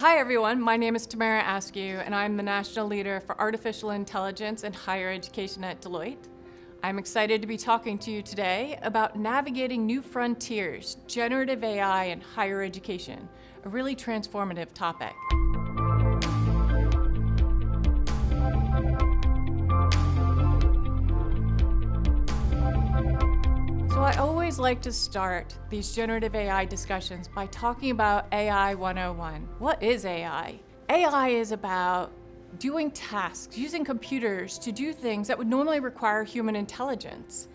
Hi everyone, my name is Tamara Askew and I'm the National Leader for Artificial Intelligence in Higher Education at Deloitte. I'm excited to be talking to you today about navigating new frontiers, generative AI in higher education, a really transformative topic. So I always like to start these generative AI discussions by talking about AI 101. What is AI? AI is about doing tasks, using computers to do things that would normally require human intelligence.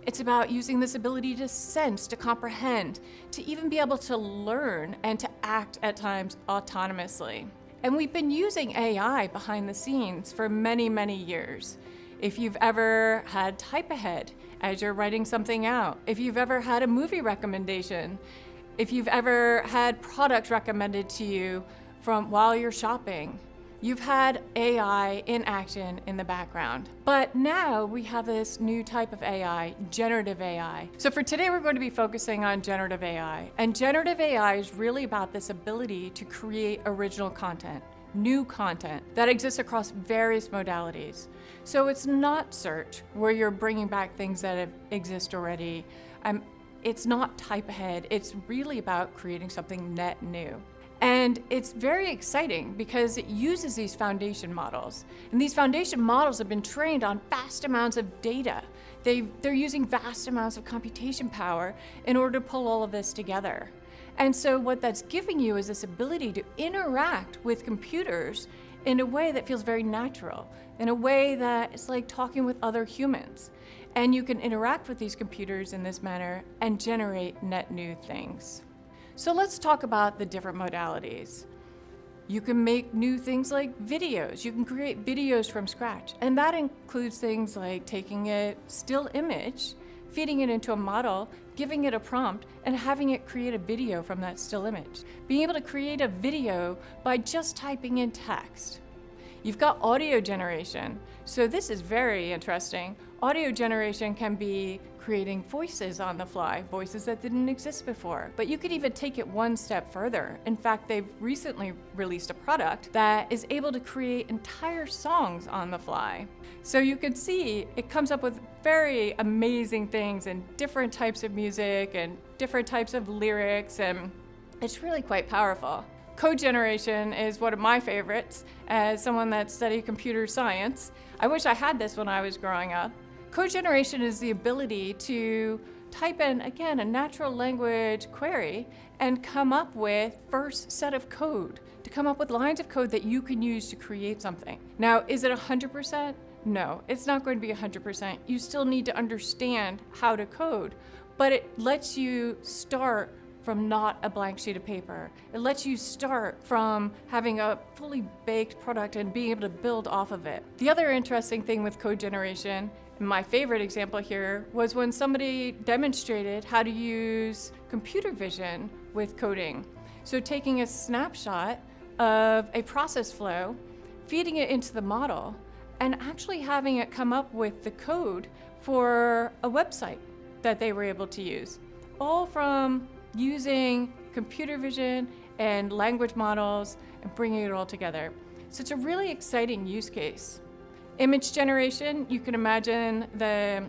It's about using this ability to sense, to comprehend, to even be able to learn and to act at times autonomously. And we've been using AI behind the scenes for many, many years. If you've ever had type ahead as you're writing something out, if you've ever had a movie recommendation, if you've ever had products recommended to you from while you're shopping, you've had AI in action in the background. But now we have this new type of AI, generative AI. So for today, we're going to be focusing on generative AI. And generative AI is really about this ability to create original content, new content that exists across various modalities. So it's not search, where you're bringing back things that exist already. It's not type ahead. It's really about creating something net new. And it's very exciting because it uses these foundation models. And these foundation models have been trained on vast amounts of data. They're using vast amounts of computation power in order to pull all of this together. And so what that's giving you is this ability to interact with computers in a way that feels very natural, in a way that is like talking with other humans. And you can interact with these computers in this manner and generate net new things. So let's talk about the different modalities. You can make new things like videos. You can create videos from scratch. And that includes things like taking a still image, feeding it into a model, giving it a prompt, and having it create a video from that still image. Being able to create a video by just typing in text. You've got audio generation. So this is very interesting. Audio generation can be creating voices on the fly, voices that didn't exist before. But you could even take it one step further. In fact, they've recently released a product that is able to create entire songs on the fly. So you can see it comes up with very amazing things and different types of music and different types of lyrics, and it's really quite powerful. Code generation is one of my favorites as someone that studied computer science. I wish I had this when I was growing up. Code generation is the ability to type in, again, a natural language query and come up with first set of code, to come up with lines of code that you can use to create something. Now, is it 100%? No, it's not going to be 100%. You still need to understand how to code, but it lets you start from not a blank sheet of paper. It lets you start from having a fully baked product and being able to build off of it. The other interesting thing with code generation, my favorite example here, was when somebody demonstrated how to use computer vision with coding. So taking a snapshot of a process flow, feeding it into the model, and actually having it come up with the code for a website that they were able to use, all from using computer vision and language models and bringing it all together. So it's a really exciting use case. Image generation, you can imagine the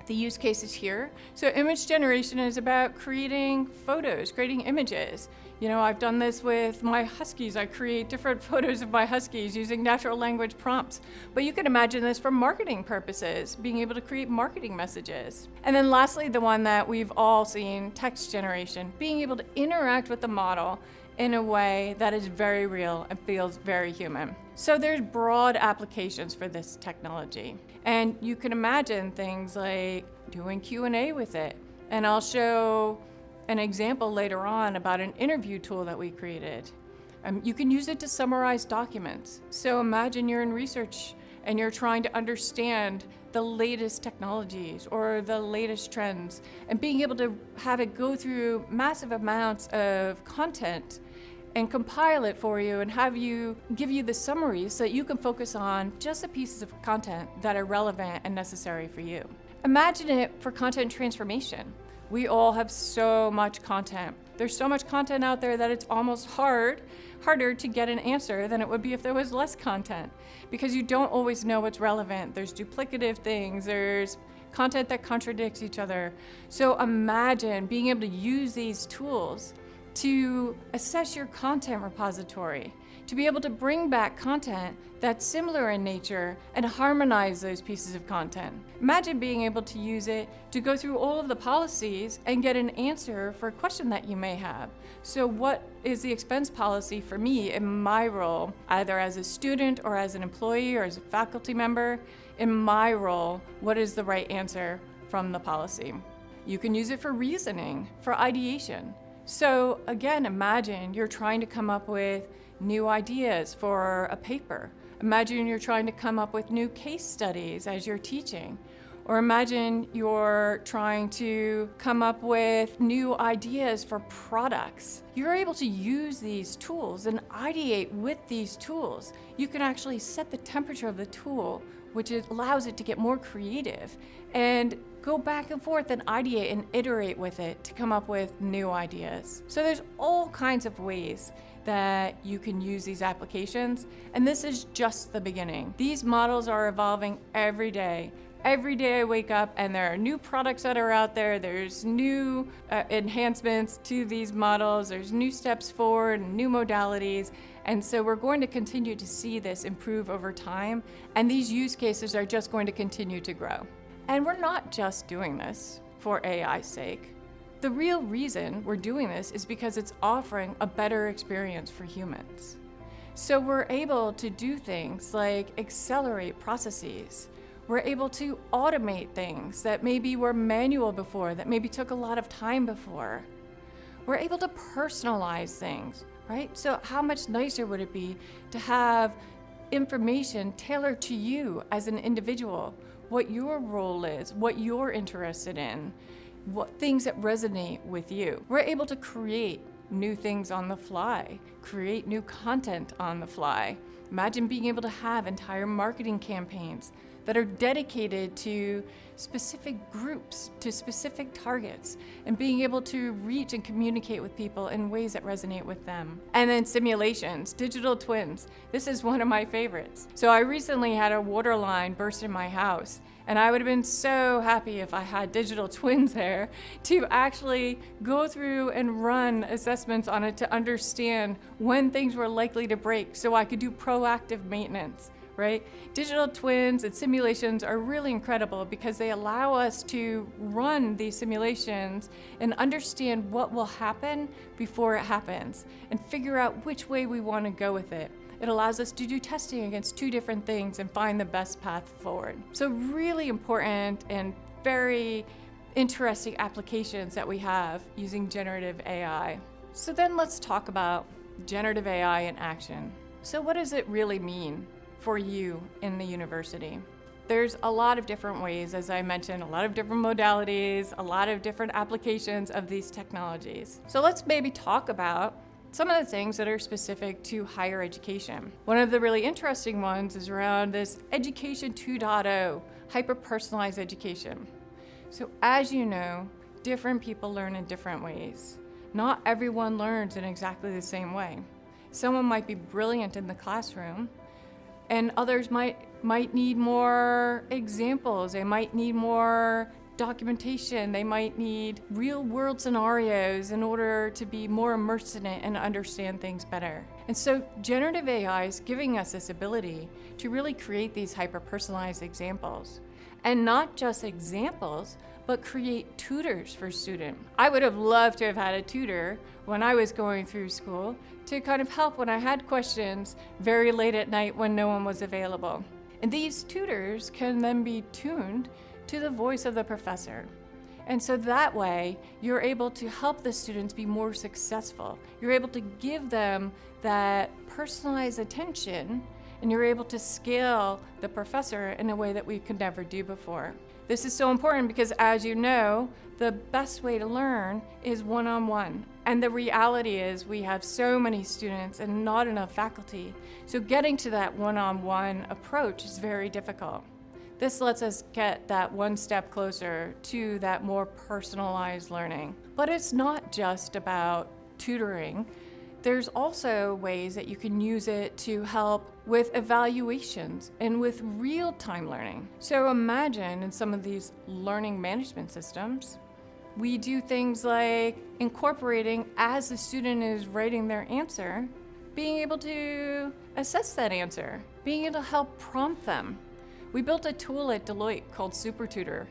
use cases here. So image generation is about creating photos, creating images. You know, I've done this with my huskies. I create different photos of my huskies using natural language prompts. But you can imagine this for marketing purposes, being able to create marketing messages. And then lastly, the one that we've all seen, text generation, being able to interact with the model in a way that is very real and feels very human. So there's broad applications for this technology. And you can imagine things like doing Q&A with it. And I'll show an example later on about an interview tool that we created. You can use it to summarize documents. So imagine you're in research and you're trying to understand the latest technologies or the latest trends, and being able to have it go through massive amounts of content and compile it for you and give you the summaries so that you can focus on just the pieces of content that are relevant and necessary for you. Imagine it for content transformation. We all have so much content. There's so much content out there that it's almost harder to get an answer than it would be if there was less content, because you don't always know what's relevant. There's duplicative things, there's content that contradicts each other. So imagine being able to use these tools to assess your content repository, to be able to bring back content that's similar in nature and harmonize those pieces of content. Imagine being able to use it to go through all of the policies and get an answer for a question that you may have. So what is the expense policy for me in my role, either as a student or as an employee or as a faculty member? In my role, what is the right answer from the policy? You can use it for reasoning, for ideation. So again, imagine you're trying to come up with new ideas for a paper. Imagine you're trying to come up with new case studies as you're teaching. Or imagine you're trying to come up with new ideas for products. You're able to use these tools and ideate with these tools. You can actually set the temperature of the tool, which allows it to get more creative, and go back and forth and ideate and iterate with it to come up with new ideas. So there's all kinds of ways that you can use these applications, and this is just the beginning. These models are evolving every day. Every day I wake up and there are new products that are out there. There's new enhancements to these models. There's new steps forward and new modalities. And so we're going to continue to see this improve over time. And these use cases are just going to continue to grow. And we're not just doing this for AI's sake. The real reason we're doing this is because it's offering a better experience for humans. So we're able to do things like accelerate processes. We're able to automate things that maybe were manual before, that maybe took a lot of time before. We're able to personalize things, right? So how much nicer would it be to have information tailored to you as an individual, what your role is, what you're interested in, what things that resonate with you. We're able to create new things on the fly, create new content on the fly. Imagine being able to have entire marketing campaigns that are dedicated to specific groups, to specific targets, and being able to reach and communicate with people in ways that resonate with them. And then simulations, digital twins. This is one of my favorites. So I recently had a water line burst in my house, and I would have been so happy if I had digital twins there to actually go through and run assessments on it to understand when things were likely to break so I could do proactive maintenance. Right? Digital twins and simulations are really incredible because they allow us to run these simulations and understand what will happen before it happens and figure out which way we want to go with it. It allows us to do testing against two different things and find the best path forward. So really important and very interesting applications that we have using generative AI. So then let's talk about generative AI in action. So what does it really mean for you in the university? There's a lot of different ways, as I mentioned, a lot of different modalities, a lot of different applications of these technologies. So let's maybe talk about some of the things that are specific to higher education. One of the really interesting ones is around this Education 2.0, hyper-personalized education. So as you know, different people learn in different ways. Not everyone learns in exactly the same way. Someone might be brilliant in the classroom, and others might need more examples. They might need more documentation. They might need real world scenarios in order to be more immersed in it and understand things better. And so generative AI is giving us this ability to really create these hyper-personalized examples. And not just examples, but create tutors for students. I would have loved to have had a tutor when I was going through school to kind of help when I had questions very late at night when no one was available. And these tutors can then be tuned to the voice of the professor. And so that way, you're able to help the students be more successful. You're able to give them that personalized attention, and you're able to scale the professor in a way that we could never do before. This is so important because, as you know, the best way to learn is one-on-one. And the reality is we have so many students and not enough faculty. So getting to that one-on-one approach is very difficult. This lets us get that one step closer to that more personalized learning. But it's not just about tutoring. There's also ways that you can use it to help with evaluations and with real-time learning. So imagine in some of these learning management systems, we do things like incorporating, as the student is writing their answer, being able to assess that answer, being able to help prompt them. We built a tool at Deloitte called Super Tutor,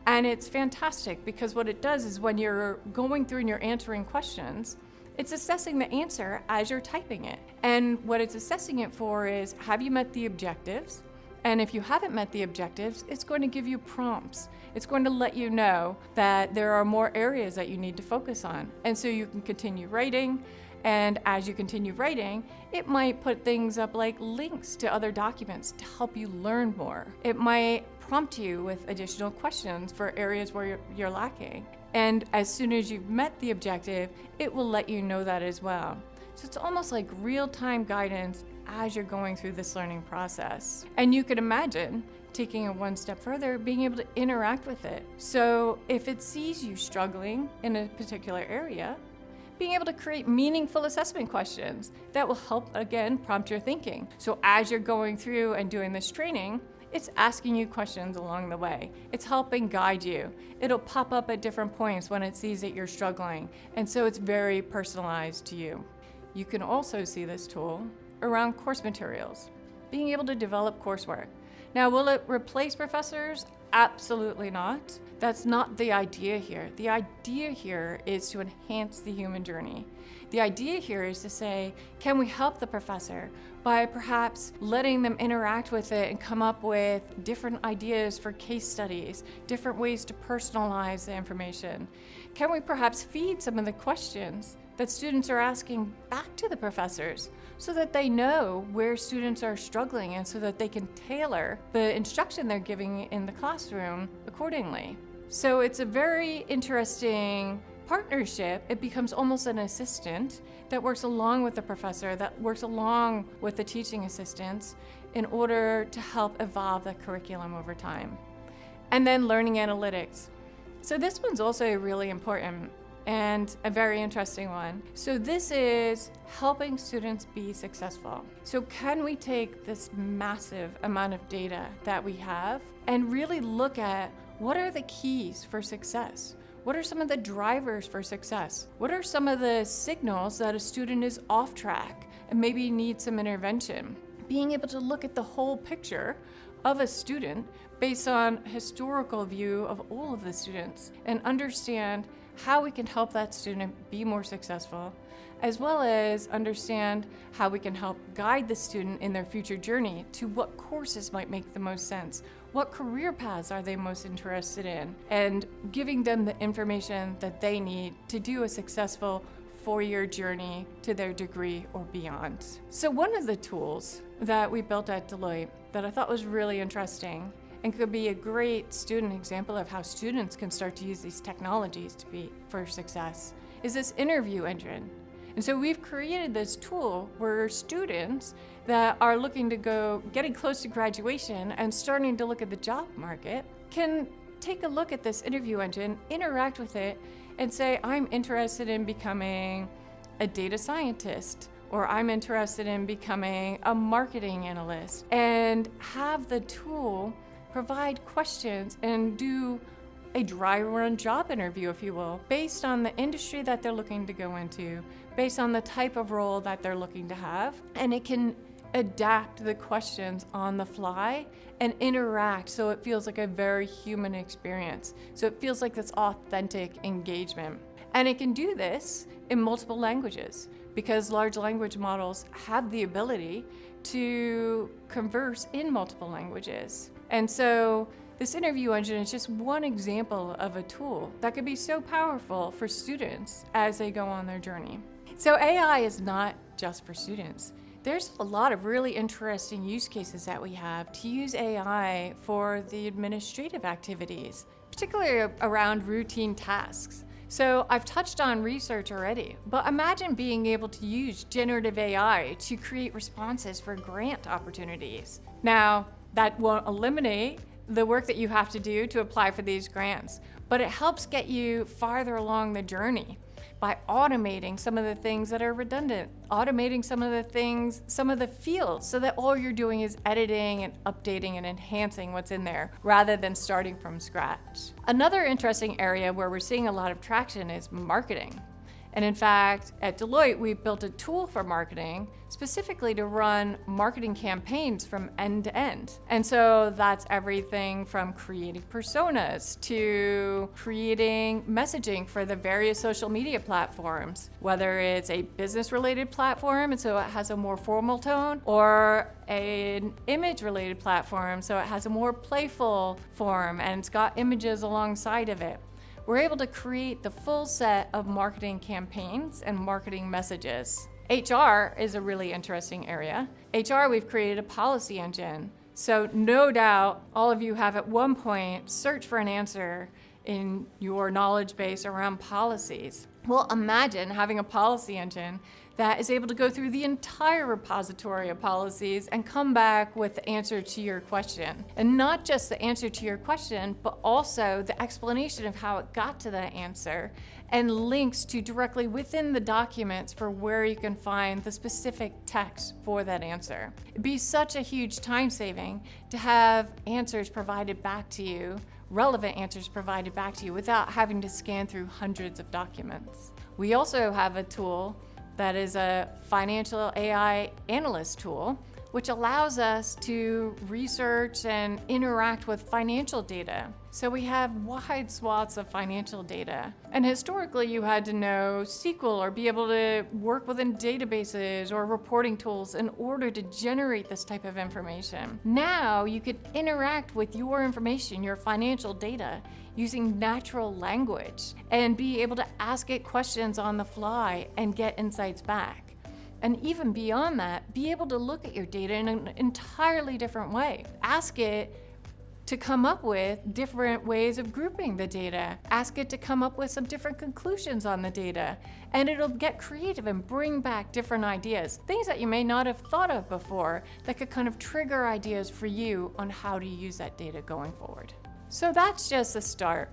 and it's fantastic because what it does is when you're going through and you're answering questions, it's assessing the answer as you're typing it. And what it's assessing it for is, have you met the objectives? And if you haven't met the objectives, it's going to give you prompts. It's going to let you know that there are more areas that you need to focus on. And so you can continue writing. And as you continue writing, it might put things up like links to other documents to help you learn more. It might prompt you with additional questions for areas where you're lacking. And as soon as you've met the objective, it will let you know that as well. So it's almost like real-time guidance as you're going through this learning process. And you could imagine taking it one step further, being able to interact with it. So if it sees you struggling in a particular area, being able to create meaningful assessment questions that will help, again, prompt your thinking. So as you're going through and doing this training, it's asking you questions along the way. It's helping guide you. It'll pop up at different points when it sees that you're struggling. And so it's very personalized to you. You can also see this tool around course materials, being able to develop coursework. Now, will it replace professors? Absolutely not. That's not the idea here. The idea here is to enhance the human journey. The idea here is to say, can we help the professor by perhaps letting them interact with it and come up with different ideas for case studies, different ways to personalize the information? Can we perhaps feed some of the questions that students are asking back to the professors so that they know where students are struggling and so that they can tailor the instruction they're giving in the classroom accordingly? So it's a very interesting partnership. It becomes almost an assistant that works along with the professor, that works along with the teaching assistants in order to help evolve the curriculum over time. And then learning analytics. So this one's also really important and a very interesting one. So this is helping students be successful. So can we take this massive amount of data that we have and really look at what are the keys for success? What are some of the drivers for success? What are some of the signals that a student is off track and maybe needs some intervention? Being able to look at the whole picture of a student based on historical view of all of the students and understand how we can help that student be more successful, as well as understand how we can help guide the student in their future journey to what courses might make the most sense, what career paths are they most interested in, and giving them the information that they need to do a successful four-year journey to their degree or beyond. So one of the tools that we built at Deloitte that I thought was really interesting and could be a great student example of how students can start to use these technologies for success is this interview engine. And so we've created this tool where students that are looking to getting close to graduation and starting to look at the job market can take a look at this interview engine, interact with it, and say, I'm interested in becoming a data scientist, or I'm interested in becoming a marketing analyst, and have the tool provide questions and do a dry run job interview, if you will, based on the industry that they're looking to go into, based on the type of role that they're looking to have. And it can adapt the questions on the fly and interact so it feels like a very human experience. So it feels like this authentic engagement. And it can do this in multiple languages because large language models have the ability to converse in multiple languages. And so this interview engine is just one example of a tool that could be so powerful for students as they go on their journey. So AI is not just for students. There's a lot of really interesting use cases that we have to use AI for the administrative activities, particularly around routine tasks. So I've touched on research already, but imagine being able to use generative AI to create responses for grant opportunities. Now, that won't eliminate the work that you have to do to apply for these grants, but it helps get you farther along the journey by automating some of the things that are redundant, automating some of the things, some of the fields, so that all you're doing is editing and updating and enhancing what's in there rather than starting from scratch. Another interesting area where we're seeing a lot of traction is marketing. And in fact, at Deloitte, we built a tool for marketing specifically to run marketing campaigns from end to end. And so that's everything from creating personas to creating messaging for the various social media platforms, whether it's a business-related platform, and so it has a more formal tone, or an image-related platform, so it has a more playful form, and it's got images alongside of it. We're able to create the full set of marketing campaigns and marketing messages. HR is a really interesting area. HR, we've created a policy engine. So no doubt all of you have at one point searched for an answer in your knowledge base around policies. Well, imagine having a policy engine that is able to go through the entire repository of policies and come back with the answer to your question. And not just the answer to your question, but also the explanation of how it got to that answer and links to directly within the documents for where you can find the specific text for that answer. It'd be such a huge time saving to have answers provided back to you, relevant answers provided back to you without having to scan through hundreds of documents. We also have a tool that is a financial AI analyst tool, which allows us to research and interact with financial data. So we have wide swaths of financial data. And historically, you had to know SQL or be able to work within databases or reporting tools in order to generate this type of information. Now you could interact with your information, your financial data, using natural language and be able to ask it questions on the fly and get insights back. And even beyond that, be able to look at your data in an entirely different way. Ask it to come up with different ways of grouping the data. Ask it to come up with some different conclusions on the data. And it'll get creative and bring back different ideas, things that you may not have thought of before that could kind of trigger ideas for you on how to use that data going forward. So that's just the start.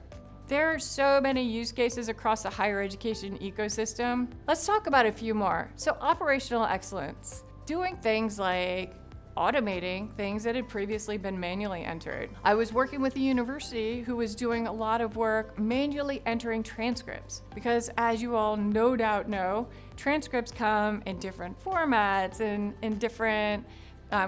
There are so many use cases across the higher education ecosystem. Let's talk about a few more. So operational excellence, doing things like automating things that had previously been manually entered. I was working with a university who was doing a lot of work manually entering transcripts because, as you all no doubt know, transcripts come in different formats and in different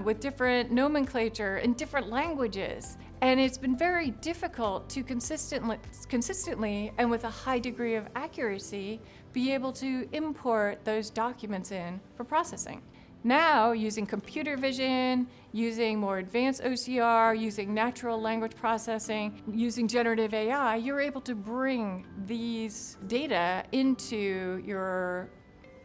with different nomenclature in different languages. And it's been very difficult to consistently and with a high degree of accuracy be able to import those documents in for processing. Now, using computer vision, using more advanced OCR, using natural language processing, using generative AI, you're able to bring these data into your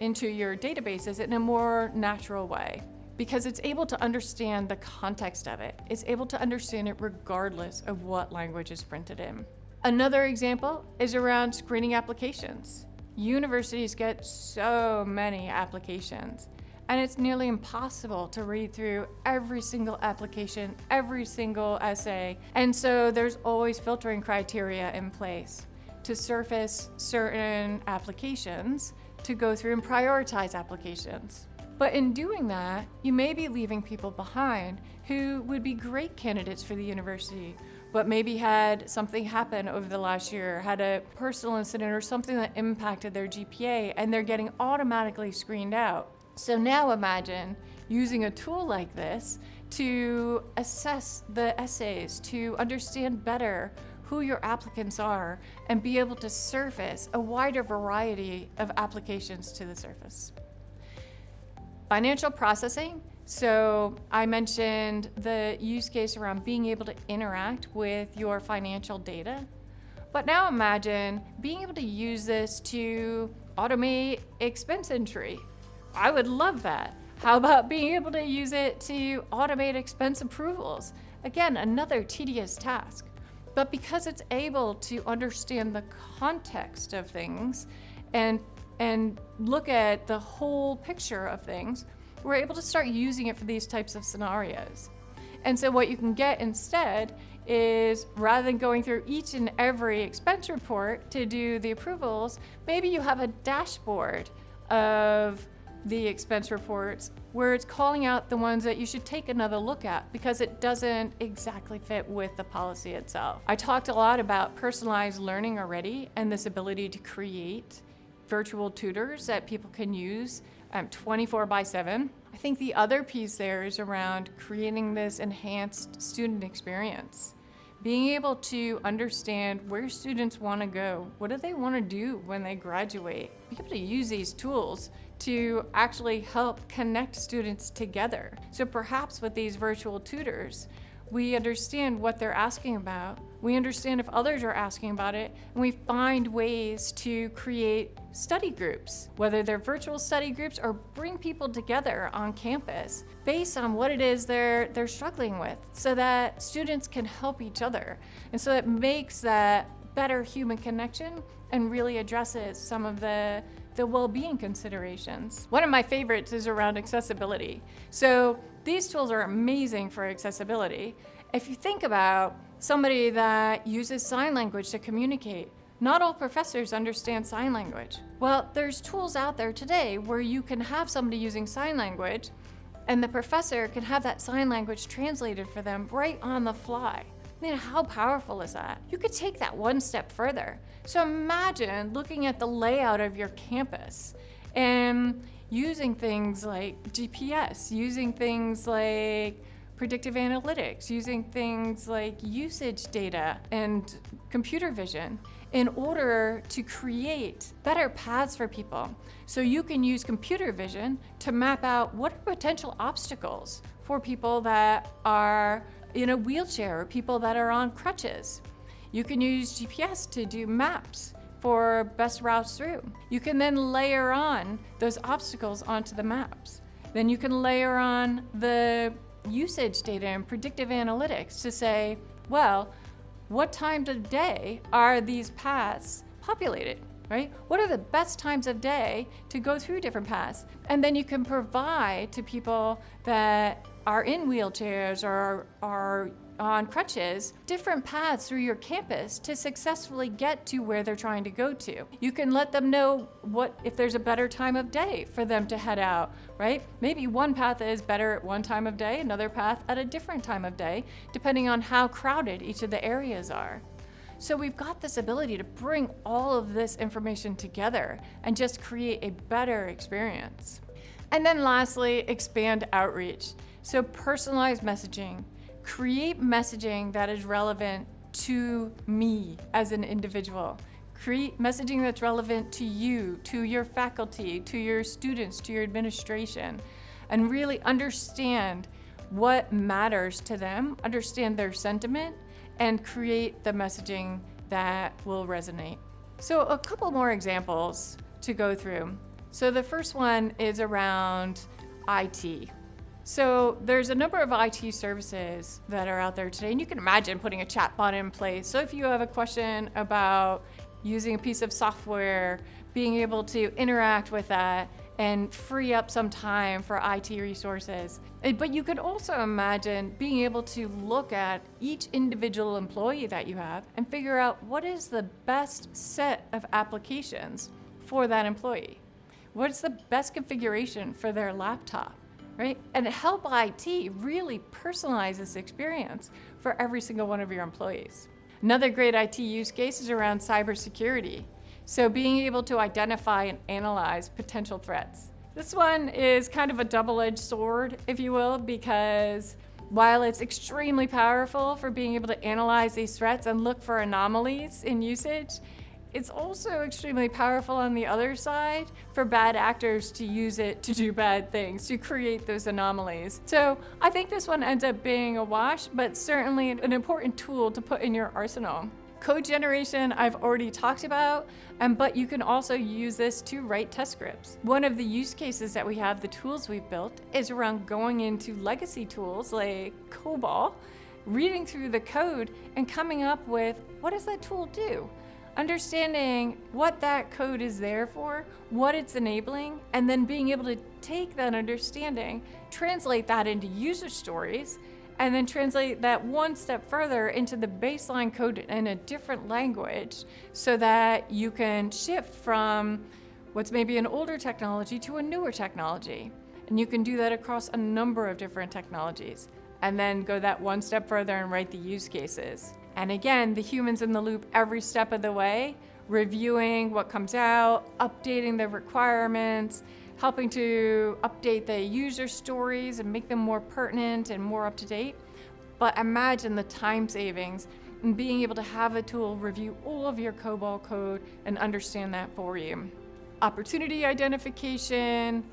databases in a more natural way, because it's able to understand the context of it. It's able to understand it regardless of what language is printed in. Another example is around screening applications. Universities get so many applications, and it's nearly impossible to read through every single application, every single essay. And so there's always filtering criteria in place to surface certain applications, to go through and prioritize applications. But in doing that, you may be leaving people behind who would be great candidates for the university, but maybe had something happen over the last year, had a personal incident or something that impacted their GPA, and they're getting automatically screened out. So now imagine using a tool like this to assess the essays, to understand better who your applicants are, and be able to surface a wider variety of applications to the surface. Financial processing. So I mentioned the use case around being able to interact with your financial data. But now imagine being able to use this to automate expense entry. I would love that. How about being able to use it to automate expense approvals? Again, another tedious task. But because it's able to understand the context of things and look at the whole picture of things, we're able to start using it for these types of scenarios. And so what you can get instead is, rather than going through each and every expense report to do the approvals, maybe you have a dashboard of the expense reports where it's calling out the ones that you should take another look at because it doesn't exactly fit with the policy itself. I talked a lot about personalized learning already and this ability to create virtual tutors that people can use 24/7. I think the other piece there is around creating this enhanced student experience. Being able to understand where students want to go, what do they want to do when they graduate, be able to use these tools to actually help connect students together. So perhaps with these virtual tutors, we understand what they're asking about, we understand if others are asking about it, and we find ways to create study groups, whether they're virtual study groups or bring people together on campus based on what it is they're struggling with, so that students can help each other. And so it makes that better human connection and really addresses some of the well-being considerations. One of my favorites is around accessibility. So these tools are amazing for accessibility. If you think about somebody that uses sign language to communicate, not all professors understand sign language. Well, there's tools out there today where you can have somebody using sign language and the professor can have that sign language translated for them right on the fly. I mean, how powerful is that? You could take that one step further. So imagine looking at the layout of your campus and using things like GPS, using things like predictive analytics, using things like usage data and computer vision in order to create better paths for people. So you can use computer vision to map out what are potential obstacles for people that are in a wheelchair or people that are on crutches. You can use GPS to do maps for best routes through. You can then layer on those obstacles onto the maps. Then you can layer on the usage data and predictive analytics to say, well, what times of day are these paths populated, right? What are the best times of day to go through different paths? And then you can provide to people that are in wheelchairs or are on crutches different paths through your campus to successfully get to where they're trying to go to. You can let them know what if there's a better time of day for them to head out, right? Maybe one path is better at one time of day, another path at a different time of day, depending on how crowded each of the areas are. So we've got this ability to bring all of this information together and just create a better experience. And then lastly, expand outreach. So personalized messaging. Create messaging that is relevant to me as an individual. Create messaging that's relevant to you, to your faculty, to your students, to your administration, and really understand what matters to them, understand their sentiment, and create the messaging that will resonate. So a couple more examples to go through. So the first one is around IT. So there's a number of IT services that are out there today, and you can imagine putting a chatbot in place. So if you have a question about using a piece of software, being able to interact with that and free up some time for IT resources. But you could also imagine being able to look at each individual employee that you have and figure out what is the best set of applications for that employee. What's the best configuration for their laptop? Right? And help IT really personalize this experience for every single one of your employees. Another great IT use case is around cybersecurity. So being able to identify and analyze potential threats. This one is kind of a double-edged sword, if you will, because while it's extremely powerful for being able to analyze these threats and look for anomalies in usage, it's also extremely powerful on the other side for bad actors to use it to do bad things, to create those anomalies. So I think this one ends up being a wash, but certainly an important tool to put in your arsenal. Code generation I've already talked about, but you can also use this to write test scripts. One of the use cases that we have, the tools we've built, is around going into legacy tools like COBOL, reading through the code and coming up with, what does that tool do? Understanding what that code is there for, what it's enabling, and then being able to take that understanding, translate that into user stories, and then translate that one step further into the baseline code in a different language so that you can shift from what's maybe an older technology to a newer technology. And you can do that across a number of different technologies, and then go that one step further and write the use cases. And again, the human's in the loop every step of the way, reviewing what comes out, updating the requirements, helping to update the user stories and make them more pertinent and more up to date. But imagine the time savings and being able to have a tool review all of your COBOL code and understand that for you. Opportunity identification,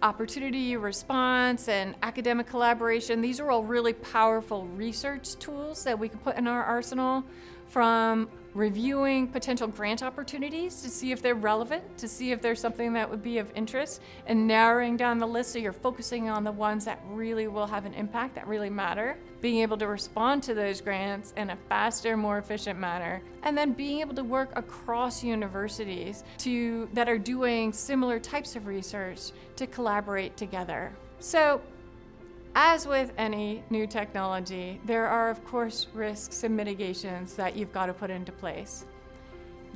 opportunity response, and academic collaboration. These are all really powerful research tools that we can put in our arsenal, from reviewing potential grant opportunities to see if they're relevant, to see if there's something that would be of interest, and narrowing down the list so you're focusing on the ones that really will have an impact, that really matter, being able to respond to those grants in a faster, more efficient manner, and then being able to work across universities that are doing similar types of research to collaborate together. So, as with any new technology, there are, of course, risks and mitigations that you've got to put into place.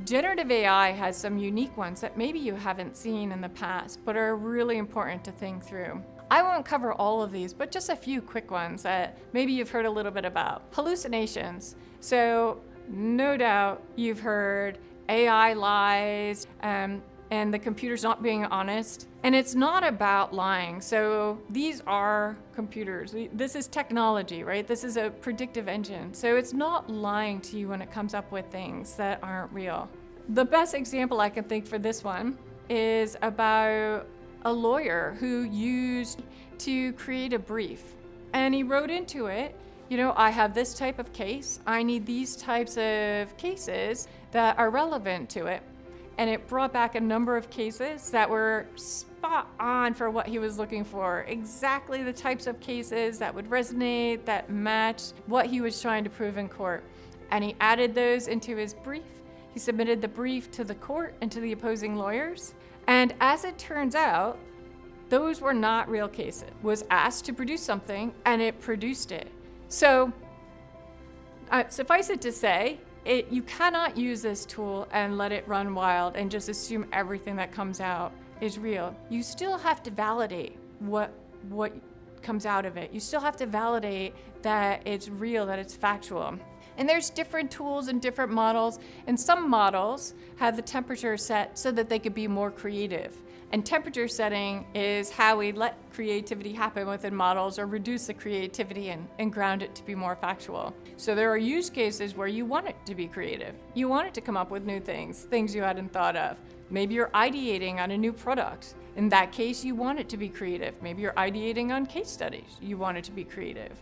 Generative AI has some unique ones that maybe you haven't seen in the past, but are really important to think through. I won't cover all of these, but just a few quick ones that maybe you've heard a little bit about. Hallucinations. So, no doubt you've heard AI lies, and the computer's not being honest. And it's not about lying. So these are computers. This is technology, right? This is a predictive engine. So it's not lying to you when it comes up with things that aren't real. The best example I can think for this one is about a lawyer who used to create a brief. And he wrote into it, I have this type of case. I need these types of cases that are relevant to it. And it brought back a number of cases that were spot on for what he was looking for. Exactly the types of cases that would resonate, that matched what he was trying to prove in court. And he added those into his brief. He submitted the brief to the court and to the opposing lawyers. And as it turns out, those were not real cases. Was asked to produce something, and it produced it. So, suffice it to say, you cannot use this tool and let it run wild and just assume everything that comes out is real. You still have to validate what comes out of it. You still have to validate that it's real, that it's factual. And there's different tools and different models, and some models have the temperature set so that they could be more creative. And temperature setting is how we let creativity happen within models, or reduce the creativity and ground it to be more factual. So there are use cases where you want it to be creative. You want it to come up with new things you hadn't thought of. Maybe you're ideating on a new product. In that case, you want it to be creative. Maybe you're ideating on case studies. You want it to be creative.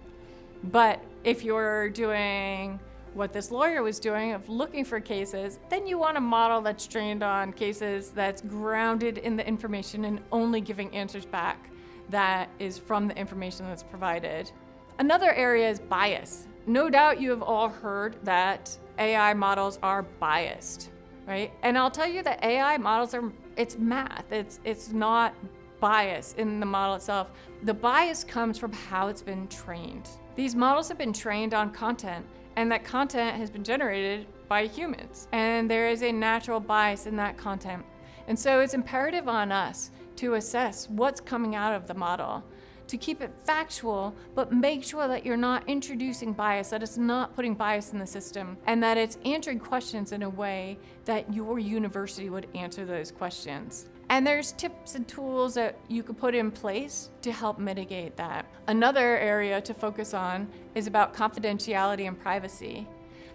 But if you're doing what this lawyer was doing, of looking for cases, then you want a model that's trained on cases, that's grounded in the information and only giving answers back that is from the information that's provided. Another area is bias. No doubt you have all heard that AI models are biased, right? And I'll tell you that AI models it's math. It's not bias in the model itself. The bias comes from how it's been trained. These models have been trained on content, and that content has been generated by humans. And there is a natural bias in that content. And so it's imperative on us to assess what's coming out of the model, to keep it factual, but make sure that you're not introducing bias, that it's not putting bias in the system, and that it's answering questions in a way that your university would answer those questions. And there's tips and tools that you could put in place to help mitigate that. Another area to focus on is about confidentiality and privacy.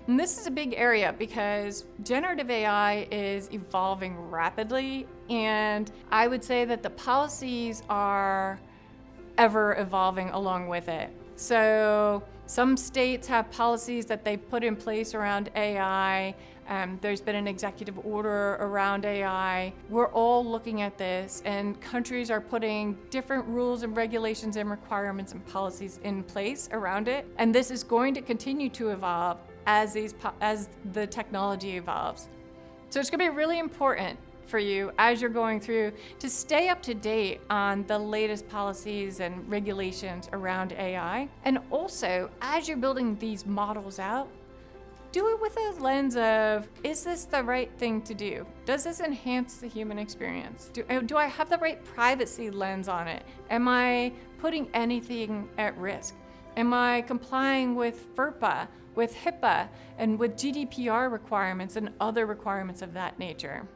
And this is a big area because generative AI is evolving rapidly, and I would say that the policies are ever evolving along with it. So some states have policies that they put in place around AI. There's been an executive order around AI. We're all looking at this, and countries are putting different rules and regulations and requirements and policies in place around it. And this is going to continue to evolve as the technology evolves. So it's going to be really important for you as you're going through to stay up to date on the latest policies and regulations around AI. And also, as you're building these models out, do it with a lens of, is this the right thing to do? Does this enhance the human experience? Do I have the right privacy lens on it? Am I putting anything at risk? Am I complying with FERPA, with HIPAA, and with GDPR requirements and other requirements of that nature?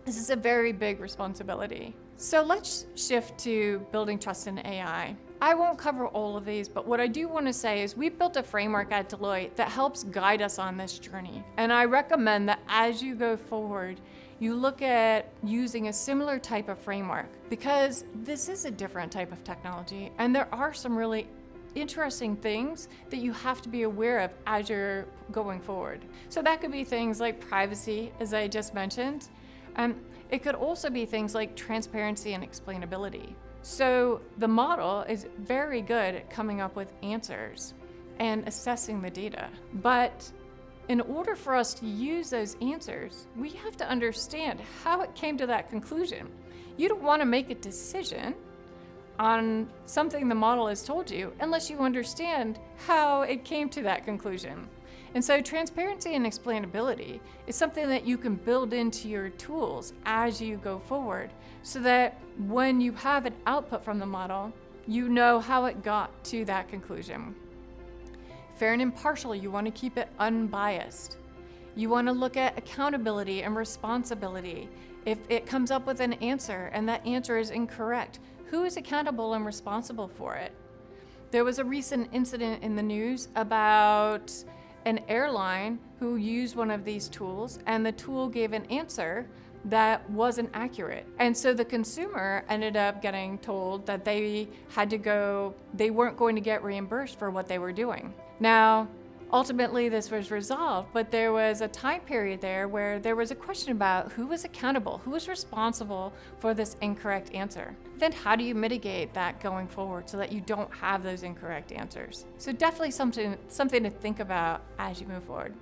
This is a very big responsibility. So let's shift to building trust in AI. I won't cover all of these, but what I do want to say is we've built a framework at Deloitte that helps guide us on this journey. And I recommend that as you go forward, you look at using a similar type of framework, because this is a different type of technology, and there are some really interesting things that you have to be aware of as you're going forward. So that could be things like privacy, as I just mentioned. It could also be things like transparency and explainability. So the model is very good at coming up with answers and assessing the data. But in order for us to use those answers, we have to understand how it came to that conclusion. You don't want to make a decision on something the model has told you unless you understand how it came to that conclusion. And so transparency and explainability is something that you can build into your tools as you go forward, so that when you have an output from the model, you know how it got to that conclusion. Fair and impartial, you want to keep it unbiased. You want to look at accountability and responsibility. If it comes up with an answer and that answer is incorrect, who is accountable and responsible for it? There was a recent incident in the news about an airline who used one of these tools, and the tool gave an answer that wasn't accurate. And so the consumer ended up getting told that they weren't going to get reimbursed for what they were doing. Now, ultimately this was resolved, but there was a time period there where there was a question about who was accountable, who was responsible for this incorrect answer. Then how do you mitigate that going forward so that you don't have those incorrect answers? So definitely something to think about as you move forward.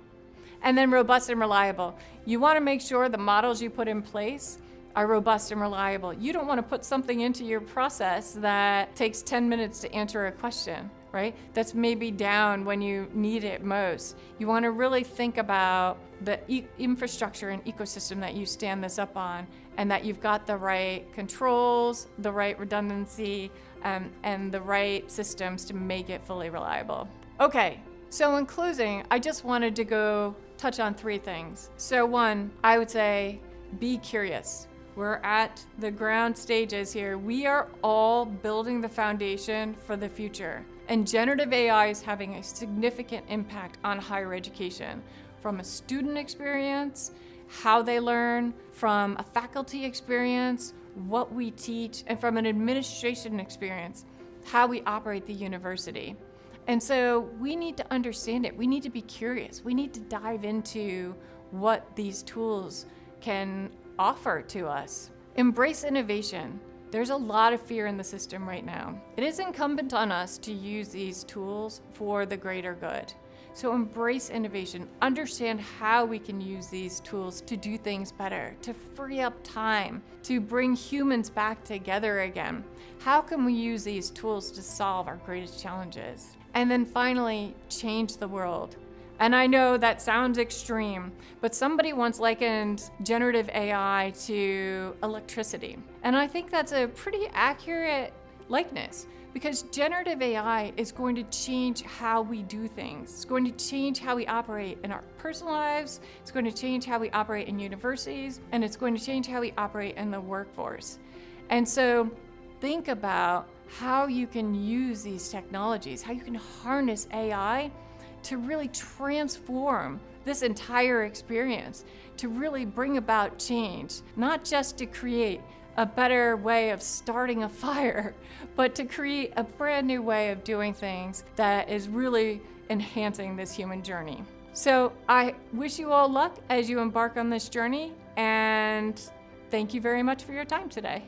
And then robust and reliable. You want to make sure the models you put in place are robust and reliable. You don't want to put something into your process that takes 10 minutes to answer a question, right? That's maybe down when you need it most. You want to really think about the infrastructure and ecosystem that you stand this up on, and that you've got the right controls, the right redundancy, and the right systems to make it fully reliable. Okay, so in closing, I just wanted to go touch on 3 things. So 1, I would say be curious. We're at the ground stages here. We are all building the foundation for the future. And generative AI is having a significant impact on higher education, from a student experience, how they learn, from a faculty experience, what we teach, and from an administration experience, how we operate the university. And so we need to understand it. We need to be curious. We need to dive into what these tools can offer to us. Embrace innovation. There's a lot of fear in the system right now. It is incumbent on us to use these tools for the greater good. So embrace innovation. Understand how we can use these tools to do things better, to free up time, to bring humans back together again. How can we use these tools to solve our greatest challenges? And then finally, change the world. And I know that sounds extreme, but somebody once likened generative AI to electricity. And I think that's a pretty accurate likeness, because generative AI is going to change how we do things. It's going to change how we operate in our personal lives. It's going to change how we operate in universities, and it's going to change how we operate in the workforce. And so think about how you can use these technologies, how you can harness AI to really transform this entire experience, to really bring about change, not just to create a better way of starting a fire, but to create a brand new way of doing things that is really enhancing this human journey. So I wish you all luck as you embark on this journey, and thank you very much for your time today.